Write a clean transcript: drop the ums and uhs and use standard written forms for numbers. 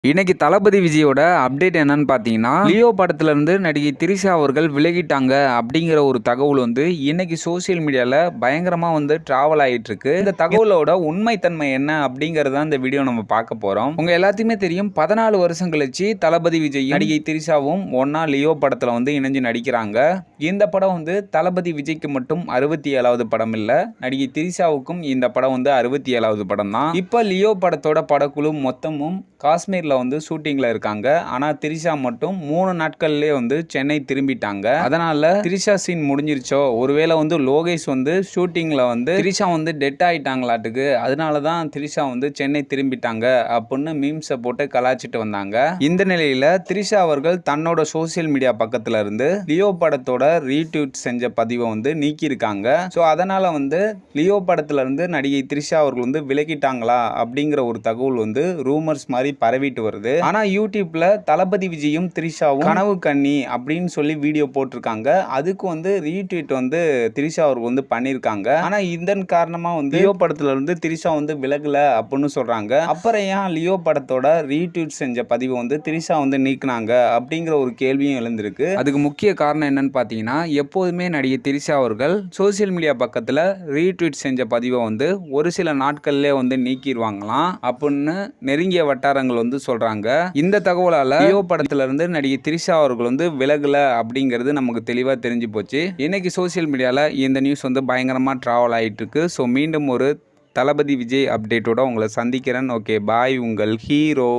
இன்னைக்கு தளபதி விஜயோட அப்டேட் என்னன்னு பார்த்தீங்கன்னா, லியோ படத்துல இருந்து நடிகை திரிஷா அவர்கள் விலகிட்டாங்க அப்படிங்கிற ஒரு தகவல் வந்து இன்னைக்கு சோசியல் மீடியால பயங்கரமா வந்து டிராவல் ஆயிட்டு இருக்கு. இந்த தகவலோட உண்மைத்தன்மை என்ன அப்படிங்கறத இந்த வீடியோ நம்ம பார்க்க போறோம். உங்க எல்லாத்தையுமே தெரியும், 14 வருஷம் கழிச்சு தளபதி விஜய் நடிகை திரிஷாவும் ஒன்னா லியோ படத்துல வந்து இணைஞ்சு நடிக்கிறாங்க. இந்த படம் வந்து தளபதி விஜய்க்கு மட்டும் 67வது படம் இல்ல, நடிகை திரிஷாவுக்கும் இந்த படம் வந்து 67வது படம் தான். இப்ப லியோ படத்தோட படக்குழு மொத்தமும் காஷ்மீர்ல வந்து ஷூட்டிங்ல இருக்காங்க. ஆனா திரிஷா மட்டும் 3 நாட்கள்லயே வந்து சென்னை திரும்பிட்டாங்க. அதனால திரிஷா சீன் முடிஞ்சிருச்சோ, ஒருவேளை வந்து லோகேஷ் வந்து ஷூட்டிங்ல வந்து திரிஷா வந்து டெட் ஆயிட்டாங்களாட்டுக்கு, அதனாலதான் திரிஷா வந்து சென்னை திரும்பிட்டாங்க அப்படின்னு மீம்ஸை போட்டு கலாச்சிட்டு வந்தாங்க. இந்த நிலையில திரிஷா அவர்கள் தன்னோட சோசியல் மீடியா பக்கத்துல இருந்து லியோ படத்தோட ரீட்வீட் செஞ்ச பதிவை வந்து நீக்கி இருக்காங்க. சோ அதனால வந்து லியோ படத்துல இருந்து நடிகை திரிஷா அவர்கள் வந்து விலகிட்டாங்களா அப்படிங்கிற ஒரு தகவல் வந்து ரூமர்ஸ் மாதிரி பரவிட்டு வருது. ஆனா யூடியூப்ல தளபதி விஜயும் திரிஷாவும் கனவு கண்ணி அப்படின்னு சொல்லி வீடியோ போட்டிருக்காங்க. அதுக்கு வந்து ரீட்வீட் வந்து திரிஷா அவர்கள் வந்து பண்ணிருக்காங்க. ஆனா இதன் காரணமா வந்து லியோ படத்துல இருந்து திரிஷா வந்து விலகல அப்படின்னு சொல்றாங்க. அப்புறம் ஏன் லியோ படத்தோட ரீட்வீட் செஞ்ச பதிவு வந்து திரிஷா வந்து நீக்கினாங்க அப்படிங்கிற ஒரு கேள்வியும் எழுந்திருக்கு. அதுக்கு முக்கிய காரணம் என்னன்னு பாத்தீங்கன்னா, எப்போதுமே நடிகை திரிஷா அவர்கள் சோசியல் மீடியா பக்கத்துல ரீட்வீட் செஞ்ச பதிவை வந்து ஒரு சில நாட்கள்லயே வந்து நீக்கிடுவாங்களாம் அப்படின்னு நெருங்கிய வட்டாரங்கள் வந்து சொல்றாங்க. இந்த தகவலால லியோ படத்துல இருந்து நடிகை திரிஷா அவர்கள் வந்து விலகல அப்படிங்கிறது நமக்கு தெளிவா தெரிஞ்சு போச்சு. இன்னைக்கு சோசியல் மீடியால இந்த நியூஸ் வந்து பயங்கரமா டிராவல் ஆயிட்டு இருக்கு. ஸோ மீண்டும் ஒரு தளபதி விஜய் அப்டேட்டோட உங்களை சந்திக்கிறேன். ஓகே, பாய், உங்கள் ஹீரோ.